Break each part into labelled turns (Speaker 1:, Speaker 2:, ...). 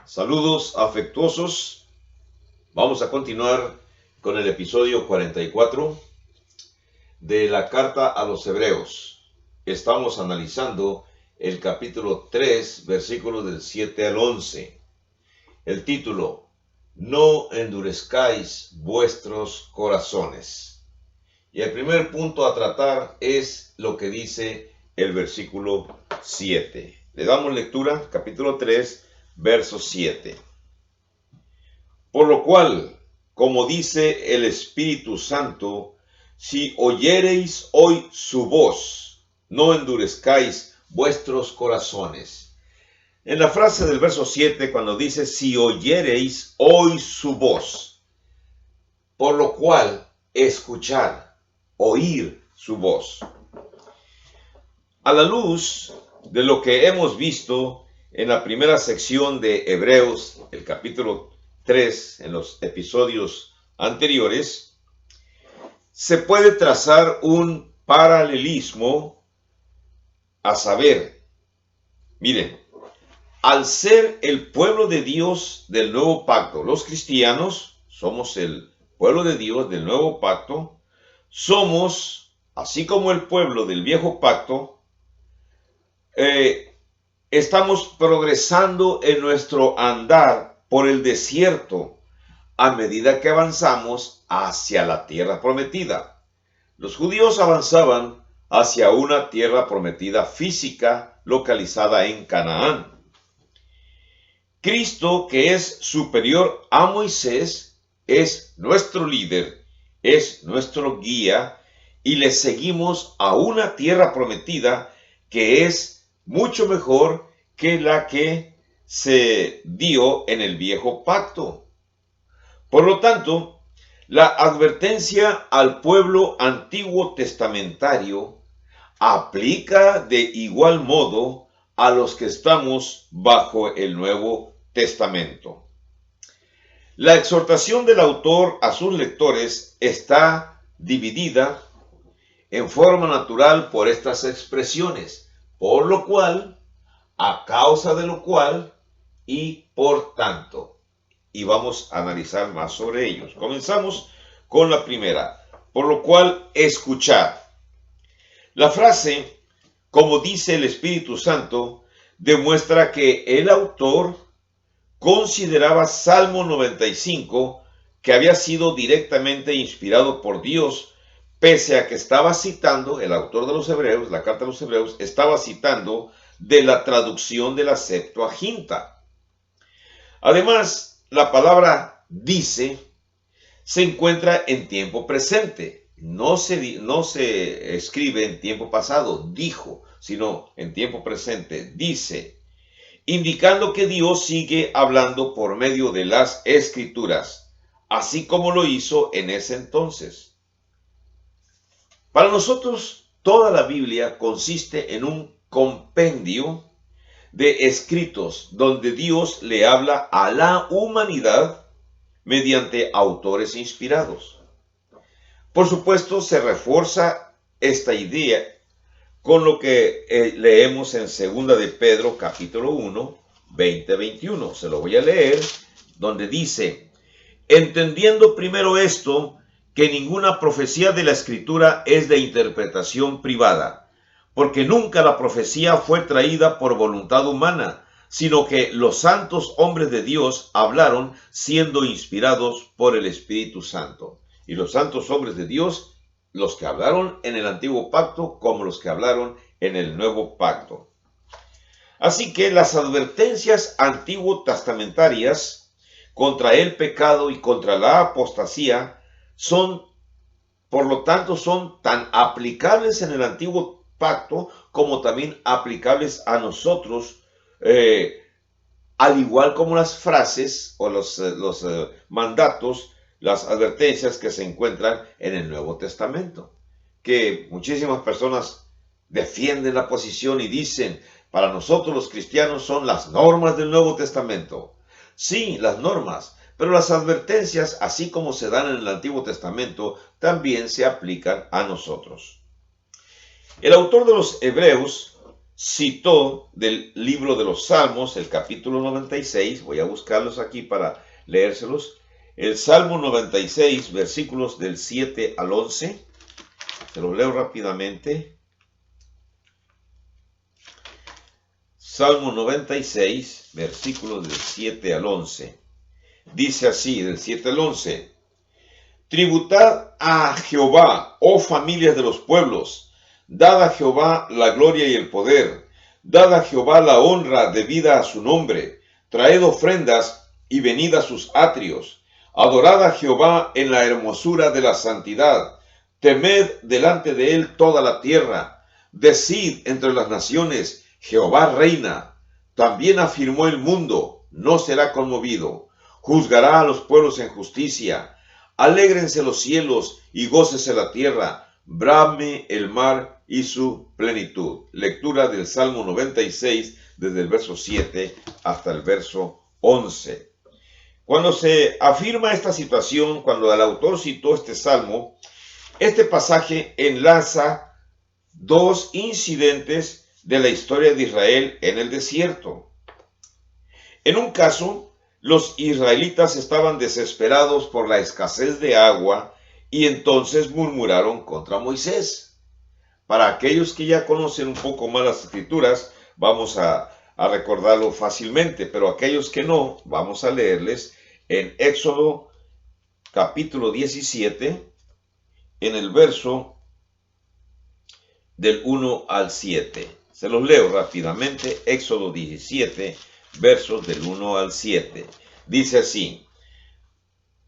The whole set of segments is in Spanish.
Speaker 1: Saludos afectuosos. Vamos a continuar con el episodio 44 de la carta a los Hebreos. Estamos analizando el capítulo 3, versículos del 7 al 11. El título: No endurezcáis vuestros corazones. Y el primer punto a tratar es lo que dice el versículo 7. Le damos lectura, capítulo 3, verso 7. Por lo cual, como dice el Espíritu Santo, si oyereis hoy su voz, no endurezcáis vuestros corazones. En la frase del verso 7, cuando dice, si oyereis hoy su voz, por lo cual, escuchar, oír su voz. A la luz de lo que hemos visto en la primera sección de Hebreos, el capítulo 3, en los episodios anteriores, se puede trazar un paralelismo a saber, miren, al ser el pueblo de Dios del nuevo pacto, los cristianos somos el pueblo de Dios del nuevo pacto, somos, así como el pueblo del viejo pacto, estamos progresando en nuestro andar por el desierto a medida que avanzamos hacia la tierra prometida. Los judíos avanzaban hacia una tierra prometida física localizada en Canaán. Cristo, que es superior a Moisés, es nuestro líder, es nuestro guía y le seguimos a una tierra prometida que es mucho mejor que la que se dio en el viejo pacto. Por lo tanto, la advertencia al pueblo antiguo testamentario aplica de igual modo a los que estamos bajo el Nuevo Testamento. La exhortación del autor a sus lectores está dividida en forma natural por estas expresiones, por lo cual, a causa de lo cual y por tanto. Y vamos a analizar más sobre ellos. Comenzamos con la primera, por lo cual escuchar. La frase, como dice el Espíritu Santo, demuestra que el autor consideraba Salmo 95 que había sido directamente inspirado por Dios, pese a que estaba citando, el autor de los Hebreos, la carta a los Hebreos, estaba citando de la traducción de la Septuaginta. Además, la palabra dice se encuentra en tiempo presente. No se escribe en tiempo pasado, dijo, sino en tiempo presente, dice, indicando que Dios sigue hablando por medio de las Escrituras, así como lo hizo en ese entonces. Para nosotros, toda la Biblia consiste en un compendio de escritos donde Dios le habla a la humanidad mediante autores inspirados. Por supuesto, se refuerza esta idea con lo que leemos en 2 de Pedro, capítulo 1, 20-21. Se lo voy a leer, donde dice, entendiendo primero esto, que ninguna profecía de la Escritura es de interpretación privada, porque nunca la profecía fue traída por voluntad humana, sino que los santos hombres de Dios hablaron siendo inspirados por el Espíritu Santo. Y los santos hombres de Dios, los que hablaron en el antiguo pacto, como los que hablaron en el nuevo pacto. Así que las advertencias antiguo testamentarias contra el pecado y contra la apostasía por lo tanto, son tan aplicables en el antiguo pacto como también aplicables a nosotros, al igual como las frases o los mandatos, las advertencias que se encuentran en el Nuevo Testamento, que muchísimas personas defienden la posición y dicen, para nosotros los cristianos son las normas del Nuevo Testamento. Sí, las normas, pero las advertencias, así como se dan en el Antiguo Testamento, también se aplican a nosotros. El autor de los Hebreos citó del libro de los Salmos, el capítulo 96, voy a buscarlos aquí para leérselos, el Salmo 96, versículos del 7 al 11, se los leo rápidamente. Salmo 96, versículos del 7 al 11. Dice así, del 7 al 11. Tributad a Jehová, oh familias de los pueblos. Dad a Jehová la gloria y el poder. Dad a Jehová la honra debida a su nombre. Traed ofrendas y venid a sus atrios. Adorad a Jehová en la hermosura de la santidad. Temed delante de él toda la tierra. Decid entre las naciones, Jehová reina. También afirmó el mundo, no será conmovido. Juzgará a los pueblos en justicia. Alégrense los cielos y gócese la tierra. Brame el mar y su plenitud. Lectura del Salmo 96 desde el verso 7 hasta el verso 11. Cuando se afirma esta situación, cuando el autor citó este salmo, este pasaje enlaza dos incidentes de la historia de Israel en el desierto. En un caso, los israelitas estaban desesperados por la escasez de agua y entonces murmuraron contra Moisés. Para aquellos que ya conocen un poco más las escrituras, vamos a recordarlo fácilmente, pero aquellos que no, vamos a leerles en Éxodo capítulo 17, en el verso del 1 al 7. Se los leo rápidamente, Éxodo 17, versos del 1 al 7. Dice así: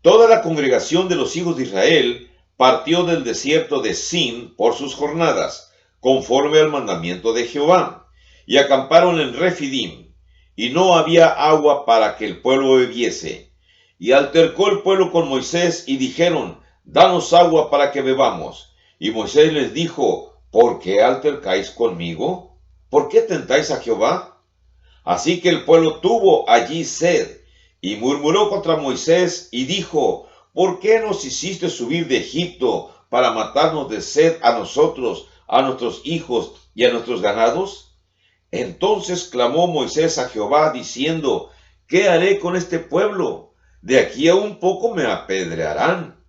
Speaker 1: Toda la congregación de los hijos de Israel partió del desierto de Sin por sus jornadas, conforme al mandamiento de Jehová, y acamparon en Refidim, y no había agua para que el pueblo bebiese. Y altercó el pueblo con Moisés, y dijeron: Danos agua para que bebamos. Y Moisés les dijo: ¿Por qué altercáis conmigo? ¿Por qué tentáis a Jehová? Así que el pueblo tuvo allí sed, y murmuró contra Moisés, y dijo: ¿Por qué nos hiciste subir de Egipto para matarnos de sed a nosotros, a nuestros hijos y a nuestros ganados? Entonces clamó Moisés a Jehová, diciendo: ¿Qué haré con este pueblo? De aquí a un poco me apedrearán.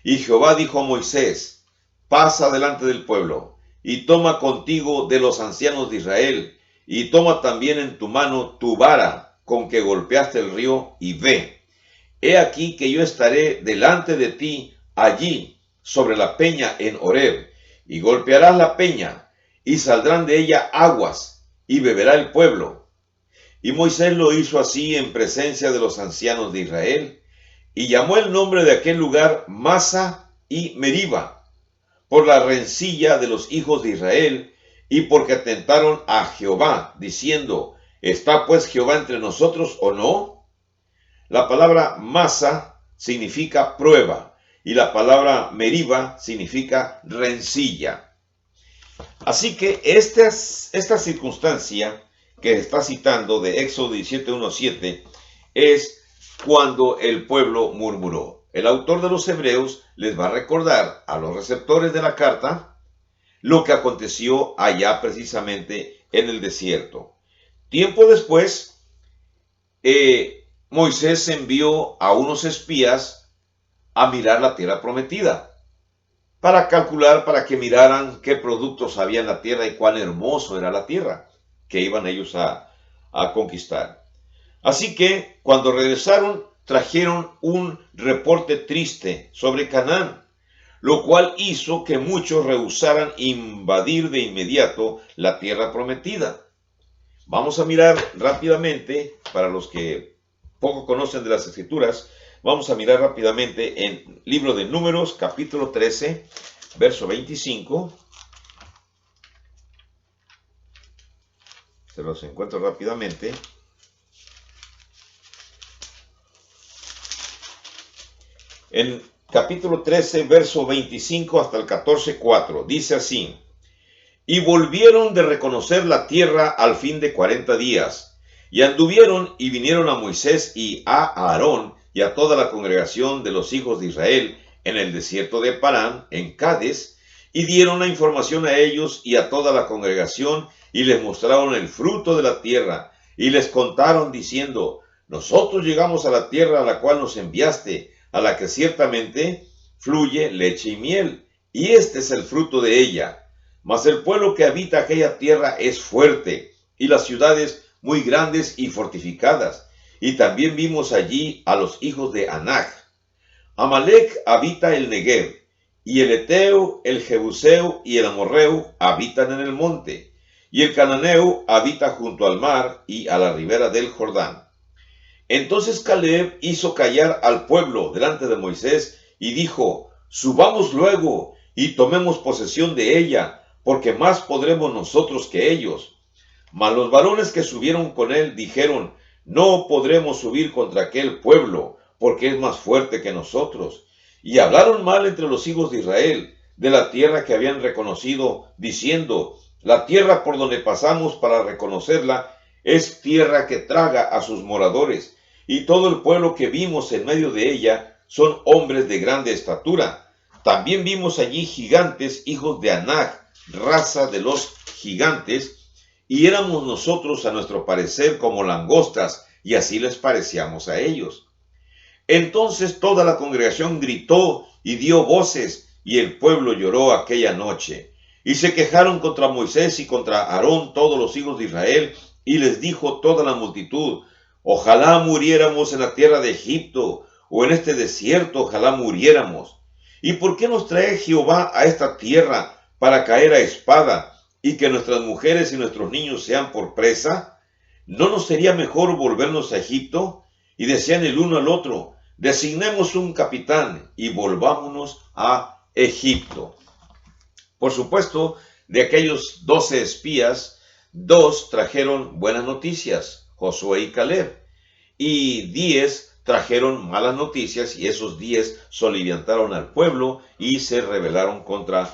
Speaker 1: Y Jehová dijo a Moisés: Pasa delante del pueblo, y toma contigo de los ancianos de Israel, y toma también en tu mano tu vara con que golpeaste el río, y ve. He aquí que yo estaré delante de ti allí, sobre la peña en Horeb, y golpearás la peña, y saldrán de ella aguas, y beberá el pueblo. Y Moisés lo hizo así en presencia de los ancianos de Israel, y llamó el nombre de aquel lugar Masa y Meriba, por la rencilla de los hijos de Israel, y porque atentaron a Jehová, diciendo: ¿Está pues Jehová entre nosotros o no? La palabra Masa significa prueba, y la palabra Meriba significa rencilla. Así que esta circunstancia que está citando de Éxodo 17, 1, 7 es cuando el pueblo murmuró. El autor de los Hebreos les va a recordar a los receptores de la carta lo que aconteció allá precisamente en el desierto. Tiempo después, Moisés envió a unos espías a mirar la tierra prometida, para calcular, para que miraran qué productos había en la tierra y cuán hermoso era la tierra que iban ellos a conquistar. Así que cuando regresaron, trajeron un reporte triste sobre Canaán, lo cual hizo que muchos rehusaran invadir de inmediato la tierra prometida. Vamos a mirar rápidamente, para los que poco conocen de las Escrituras, vamos a mirar rápidamente en libro de Números, capítulo 13, verso 25. Se los encuentro rápidamente. En capítulo 13, verso 25 hasta el 14, 4, dice así: Y volvieron de reconocer la tierra al fin de 40 días, y anduvieron y vinieron a Moisés y a Aarón y a toda la congregación de los hijos de Israel en el desierto de Parán, en Cades, y dieron la información a ellos y a toda la congregación, y les mostraron el fruto de la tierra, y les contaron diciendo: nosotros llegamos a la tierra a la cual nos enviaste, a la que ciertamente fluye leche y miel, y este es el fruto de ella. Mas el pueblo que habita aquella tierra es fuerte, y las ciudades muy grandes y fortificadas. Y también vimos allí a los hijos de Anac. Amalec habita el Negev, y el Eteo, el Jebuseo y el Amorreo habitan en el monte, y el Cananeo habita junto al mar y a la ribera del Jordán. Entonces Caleb hizo callar al pueblo delante de Moisés y dijo: subamos luego y tomemos posesión de ella, porque más podremos nosotros que ellos. Mas los varones que subieron con él dijeron: no podremos subir contra aquel pueblo, porque es más fuerte que nosotros. Y hablaron mal entre los hijos de Israel de la tierra que habían reconocido, diciendo: la tierra por donde pasamos para reconocerla es tierra que traga a sus moradores, y todo el pueblo que vimos en medio de ella son hombres de grande estatura. También vimos allí gigantes, hijos de Anac, raza de los gigantes, y éramos nosotros a nuestro parecer como langostas, y así les parecíamos a ellos. Entonces toda la congregación gritó y dio voces, y el pueblo lloró aquella noche. Y se quejaron contra Moisés y contra Aarón todos los hijos de Israel, y les dijo toda la multitud: ojalá muriéramos en la tierra de Egipto, o en este desierto, ojalá muriéramos. ¿Y por qué nos trae Jehová a esta tierra para caer a espada, y que nuestras mujeres y nuestros niños sean por presa? ¿No nos sería mejor volvernos a Egipto? Y decían el uno al otro: designemos un capitán y volvámonos a Egipto. Por supuesto, de aquellos 12 espías, 2 trajeron buenas noticias, Josué y Caleb, y 10 trajeron malas noticias, y esos 10 soliviantaron al pueblo y se rebelaron contra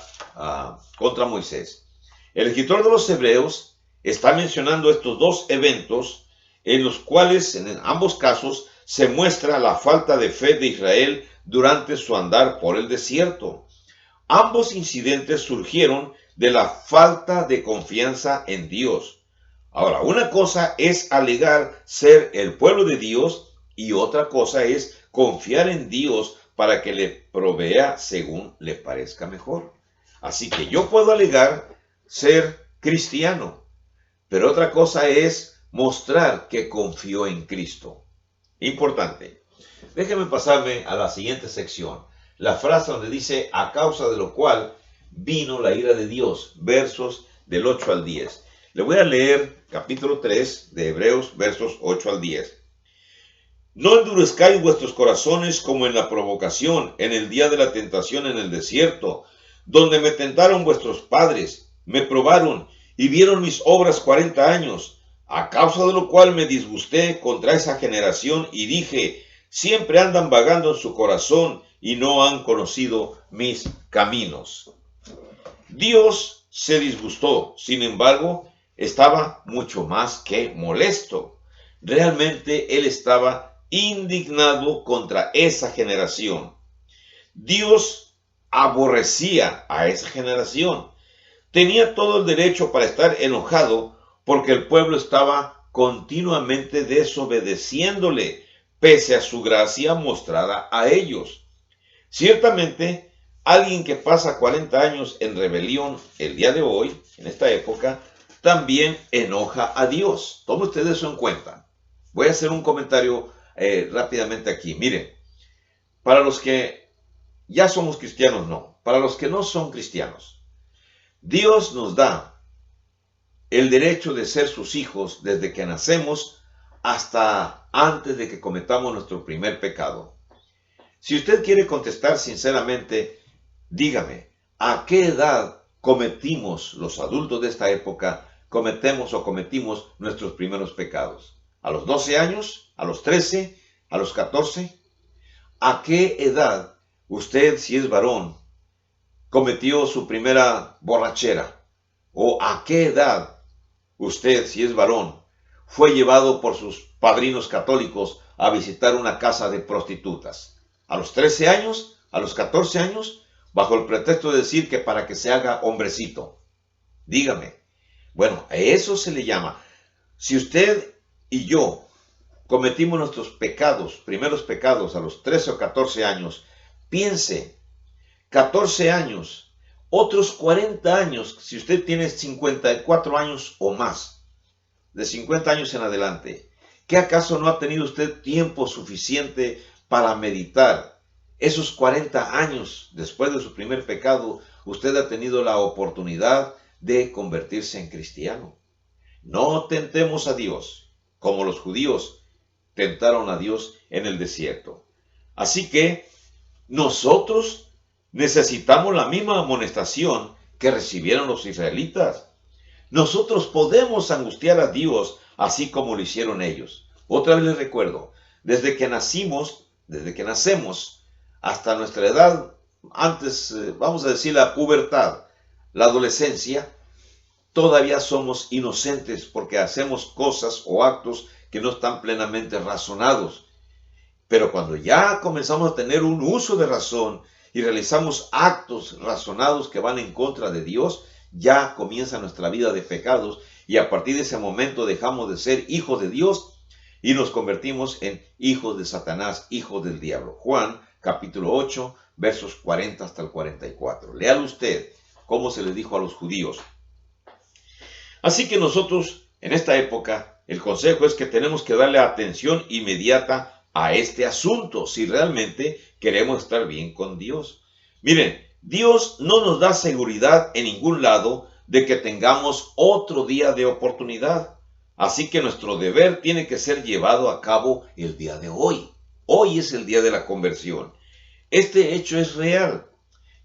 Speaker 1: Moisés. El escritor de los Hebreos está mencionando estos 2 eventos en los cuales en ambos casos se muestra la falta de fe de Israel durante su andar por el desierto. Ambos incidentes surgieron de la falta de confianza en Dios. Ahora, una cosa es alegar ser el pueblo de Dios y otra cosa es confiar en Dios para que le provea según le parezca mejor. Así que yo puedo alegar ser cristiano, pero otra cosa es mostrar que confío en Cristo. Importante. Déjenme pasarme a la siguiente sección. La frase donde dice: a causa de lo cual vino la ira de Dios, versos del 8 al 10. Le voy a leer capítulo 3 de Hebreos, versos 8 al 10. No endurezcáis vuestros corazones como en la provocación, en el día de la tentación en el desierto, donde me tentaron vuestros padres, me probaron y vieron mis obras 40 años, a causa de lo cual me disgusté contra esa generación y dije: siempre andan vagando en su corazón y no han conocido mis caminos. Dios se disgustó, sin embargo, estaba mucho más que molesto. Realmente él estaba indignado contra esa generación. Dios aborrecía a esa generación. Tenía todo el derecho para estar enojado porque el pueblo estaba continuamente desobedeciéndole, pese a su gracia mostrada a ellos. Ciertamente, alguien que pasa 40 años en rebelión el día de hoy, en esta época, también enoja a Dios. Tome usted eso en cuenta. Voy a hacer un comentario rápidamente aquí. Miren, para los que ya somos cristianos, no. Para los que no son cristianos, Dios nos da el derecho de ser sus hijos desde que nacemos hasta antes de que cometamos nuestro primer pecado. Si usted quiere contestar sinceramente, dígame, ¿a qué edad cometimos los adultos de esta época, cometimos nuestros primeros pecados? ¿A los 12 años? ¿A los 13? ¿A los 14? ¿A qué edad usted, si es varón, cometió su primera borrachera? ¿O a qué edad usted, si es varón, fue llevado por sus padrinos católicos a visitar una casa de prostitutas? ¿A los 13 años? ¿A los 14 años? Bajo el pretexto de decir que para que se haga hombrecito. Dígame, Bueno, a eso se le llama. Si usted y yo cometimos nuestros pecados, primeros pecados a los 13 o 14 años, piense, 14 años, otros 40 años, si usted tiene 54 años o más, de 50 años en adelante, ¿qué acaso no ha tenido usted tiempo suficiente para meditar? Esos 40 años después de su primer pecado, usted ha tenido la oportunidad de convertirse en cristiano. No tentemos a Dios, como los judíos tentaron a Dios en el desierto. Así que nosotros necesitamos la misma amonestación que recibieron los israelitas. Nosotros podemos angustiar a Dios así como lo hicieron ellos. Otra vez les recuerdo, desde que nacemos hasta nuestra edad, antes, vamos a decir la pubertad, la adolescencia, todavía somos inocentes porque hacemos cosas o actos que no están plenamente razonados. Pero cuando ya comenzamos a tener un uso de razón y realizamos actos razonados que van en contra de Dios, ya comienza nuestra vida de pecados y a partir de ese momento dejamos de ser hijos de Dios y nos convertimos en hijos de Satanás, hijos del diablo. Juan capítulo 8, versos 40 hasta el 44. Léalo usted, cómo se le dijo a los judíos. Así que nosotros, en esta época, el consejo es que tenemos que darle atención inmediata a este asunto si realmente queremos estar bien con Dios. Miren, Dios no nos da seguridad en ningún lado de que tengamos otro día de oportunidad. Así que nuestro deber tiene que ser llevado a cabo el día de hoy. Hoy es el día de la conversión. Este hecho es real.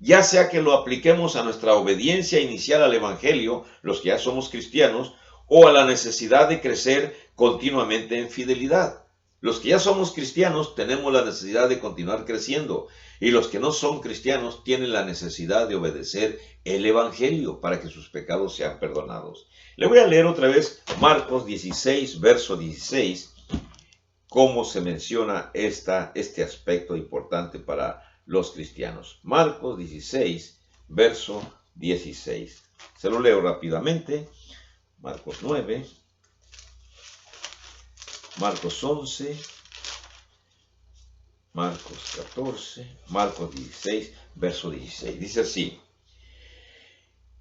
Speaker 1: Ya sea que lo apliquemos a nuestra obediencia inicial al Evangelio, los que ya somos cristianos, o a la necesidad de crecer continuamente en fidelidad. Los que ya somos cristianos tenemos la necesidad de continuar creciendo, y los que no son cristianos tienen la necesidad de obedecer el Evangelio para que sus pecados sean perdonados. Le voy a leer otra vez Marcos 16, verso 16, cómo se menciona este aspecto importante para los cristianos. Marcos 16, verso 16. Se lo leo rápidamente. Marcos 9, Marcos 11, Marcos 14, Marcos 16, verso 16. Dice así.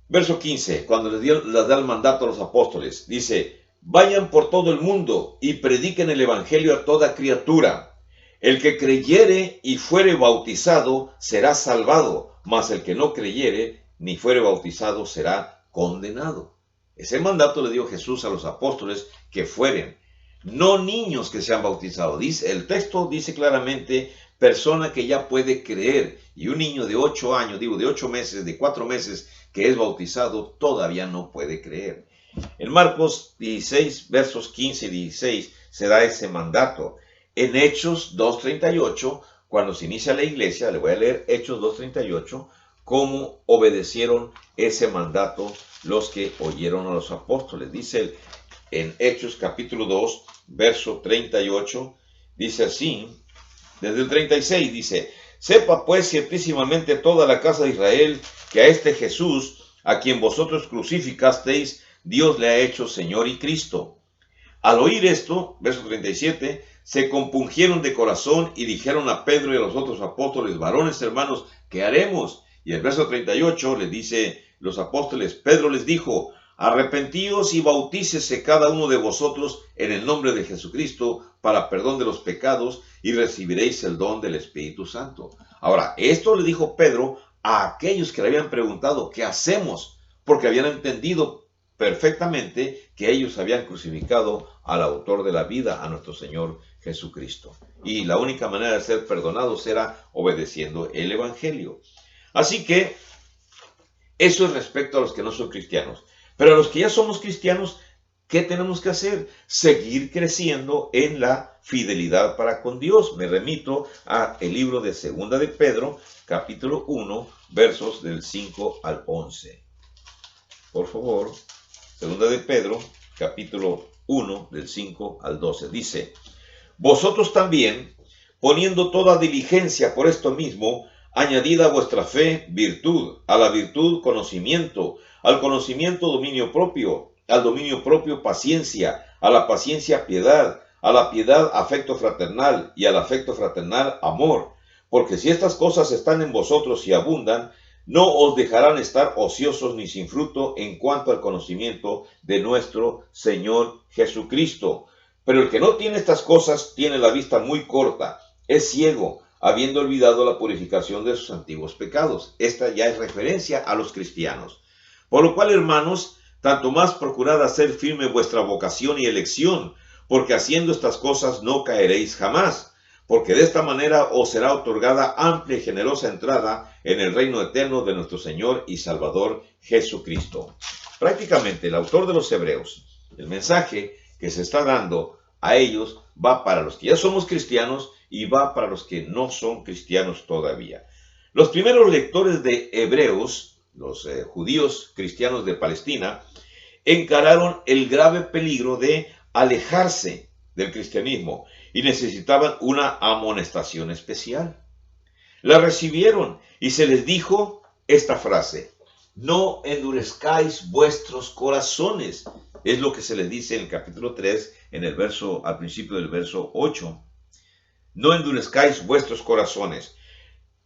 Speaker 1: Verso 15, cuando les da el mandato a los apóstoles, dice: vayan por todo el mundo y prediquen el evangelio a toda criatura. El que creyere y fuere bautizado será salvado, mas el que no creyere ni fuere bautizado será condenado. Ese mandato le dio Jesús a los apóstoles que fueren, no niños que sean bautizados. El texto dice claramente persona que ya puede creer, y un niño de 8 años, de 8 meses, de 4 meses que es bautizado todavía no puede creer. En Marcos 16, versos 15 y 16 se da ese mandato. En Hechos 2.38, cuando se inicia la iglesia, le voy a leer Hechos 2.38, cómo obedecieron ese mandato los que oyeron a los apóstoles. Dice en Hechos capítulo 2, verso 38, dice así, desde el 36 dice: sepa pues ciertísimamente toda la casa de Israel que a este Jesús, a quien vosotros crucificasteis, Dios le ha hecho Señor y Cristo. Al oír esto, verso 37, se compungieron de corazón y dijeron a Pedro y a los otros apóstoles: varones hermanos, ¿qué haremos? Y el verso 38 les dice los apóstoles: Pedro les dijo: arrepentíos y bautícese cada uno de vosotros en el nombre de Jesucristo para perdón de los pecados y recibiréis el don del Espíritu Santo. Ahora, esto le dijo Pedro a aquellos que le habían preguntado: ¿qué hacemos? Porque habían entendido perfectamente que ellos habían crucificado al autor de la vida, a nuestro Señor Jesucristo. Y la única manera de ser perdonados era obedeciendo el Evangelio. Así que eso es respecto a los que no son cristianos. Pero a los que ya somos cristianos, ¿qué tenemos que hacer? Seguir creciendo en la fidelidad para con Dios. Me remito al libro de Segunda de Pedro, capítulo 1, versos del 5 al 11. Por favor, Segunda de Pedro, capítulo 1, del 5 al 12. Dice: vosotros también, poniendo toda diligencia por esto mismo, añadid a vuestra fe virtud, a la virtud conocimiento, al conocimiento dominio propio, al dominio propio paciencia, a la paciencia piedad, a la piedad afecto fraternal y al afecto fraternal amor. Porque si estas cosas están en vosotros y abundan, no os dejarán estar ociosos ni sin fruto en cuanto al conocimiento de nuestro Señor Jesucristo. Pero el que no tiene estas cosas tiene la vista muy corta, es ciego, habiendo olvidado la purificación de sus antiguos pecados. Esta ya es referencia a los cristianos. Por lo cual, hermanos, tanto más procurad hacer firme vuestra vocación y elección, porque haciendo estas cosas no caeréis jamás, porque de esta manera os será otorgada amplia y generosa entrada en el reino eterno de nuestro Señor y Salvador Jesucristo. Prácticamente el autor de los Hebreos, el mensaje que se está dando a ellos va para los que ya somos cristianos y va para los que no son cristianos todavía. Los primeros lectores de Hebreos, los judíos cristianos de Palestina, encararon el grave peligro de alejarse del cristianismo y necesitaban una amonestación especial. La recibieron y se les dijo esta frase: no endurezcáis vuestros corazones. Es lo que se les dice en el capítulo 3, al principio del verso 8. No endurezcáis vuestros corazones.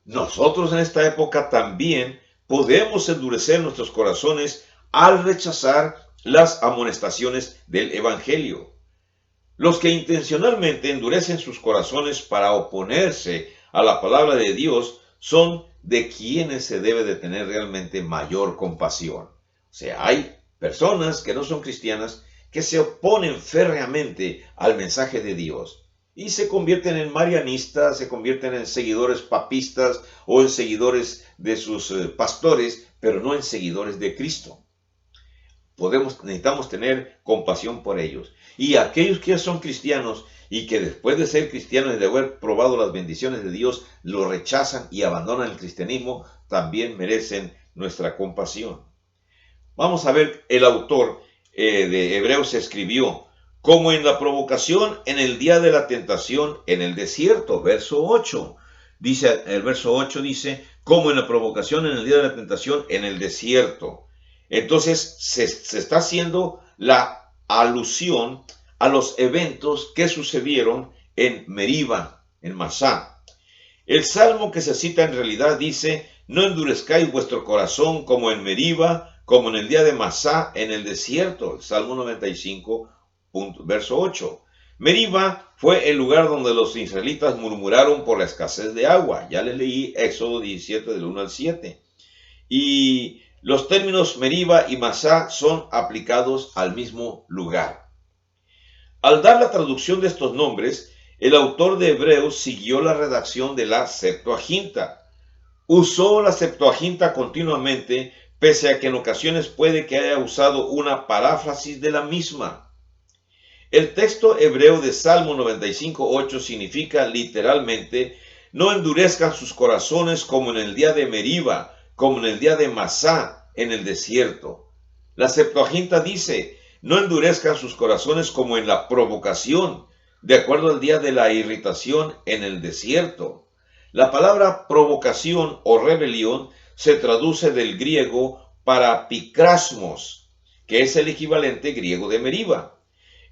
Speaker 1: Nosotros en esta época también podemos endurecer nuestros corazones al rechazar las amonestaciones del Evangelio. Los que intencionalmente endurecen sus corazones para oponerse a la palabra de Dios son de quienes se debe de tener realmente mayor compasión. O sea, hay personas que no son cristianas que se oponen férreamente al mensaje de Dios y se convierten en marianistas, se convierten en seguidores papistas o en seguidores de sus pastores, pero no en seguidores de Cristo. Necesitamos tener compasión por ellos. Y aquellos que ya son cristianos y que después de ser cristianos y de haber probado las bendiciones de Dios, lo rechazan y abandonan el cristianismo, también merecen nuestra compasión. Vamos a ver, el autor de Hebreos escribió: como en la provocación en el día de la tentación en el desierto, verso 8. Dice, el verso 8 dice, como en la provocación en el día de la tentación en el desierto. Entonces se está haciendo la alusión a los eventos que sucedieron en Meriba, en Masá. El salmo que se cita en realidad dice: no endurezcáis vuestro corazón como en Meriba, como en el día de Masá en el desierto. El Salmo 95, verso 8. Meriba fue el lugar donde los israelitas murmuraron por la escasez de agua. Ya les leí Éxodo 17 del 1 al 7. Y los términos Meriba y Masá son aplicados al mismo lugar. Al dar la traducción de estos nombres, el autor de Hebreos siguió la redacción de la Septuaginta. Usó la Septuaginta continuamente, pese a que en ocasiones puede que haya usado una paráfrasis de la misma. El texto hebreo de Salmo 95:8 significa literalmente: no endurezcan sus corazones como en el día de Meriba, como en el día de Masá en el desierto. La Septuaginta dice: no endurezcan sus corazones como en la provocación, de acuerdo al día de la irritación en el desierto. La palabra provocación o rebelión se traduce del griego parapikrasmos, que es el equivalente griego de Meriba.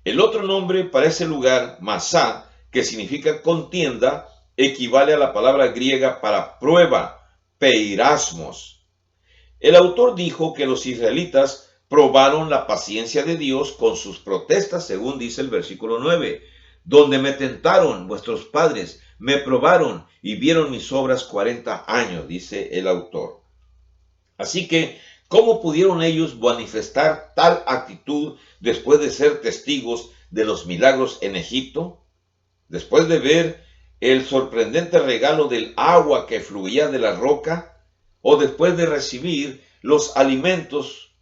Speaker 1: El otro nombre para ese lugar, Masá, que significa contienda, equivale a la palabra griega para prueba, peirasmos. El autor dijo que los israelitas probaron la paciencia de Dios con sus protestas, según dice el versículo 9, donde me tentaron vuestros padres, me probaron y vieron mis obras 40 años, dice el autor. Así que, ¿cómo pudieron ellos manifestar tal actitud después de ser testigos de los milagros en Egipto? Después de ver el sorprendente regalo del agua que fluía de la roca, o después de recibir los alimentos,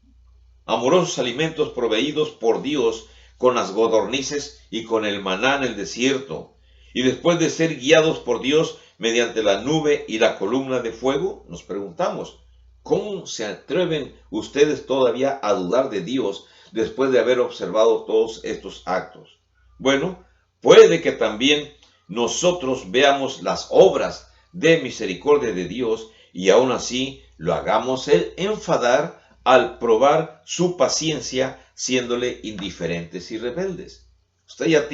Speaker 1: amorosos alimentos proveídos por Dios con las codornices y con el maná en el desierto, y después de ser guiados por Dios mediante la nube y la columna de fuego, nos preguntamos, ¿cómo se atreven ustedes todavía a dudar de Dios después de haber observado todos estos actos? Bueno, puede que también nosotros veamos las obras de misericordia de Dios y aún así lo hagamos enfadar al probar su paciencia siéndole indiferentes y rebeldes. Usted ya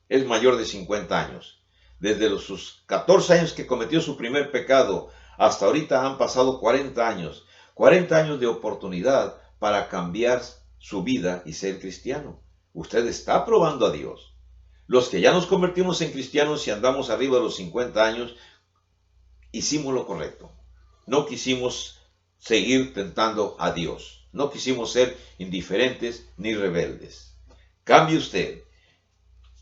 Speaker 1: es mayor de 50 años. Desde sus 14 años que cometió su primer pecado hasta ahorita han pasado 40 años. 40 años de oportunidad para cambiar su vida y ser cristiano. Usted está probando a Dios. Los que ya nos convertimos en cristianos y andamos arriba de los 50 años, hicimos lo correcto. No quisimos seguir tentando a Dios. No quisimos ser indiferentes ni rebeldes. Cambie usted.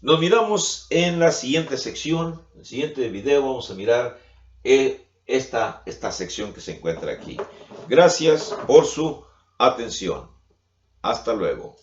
Speaker 1: Nos miramos en la siguiente sección. En el siguiente video vamos a mirar esta sección que se encuentra aquí. Gracias por su atención. Hasta luego.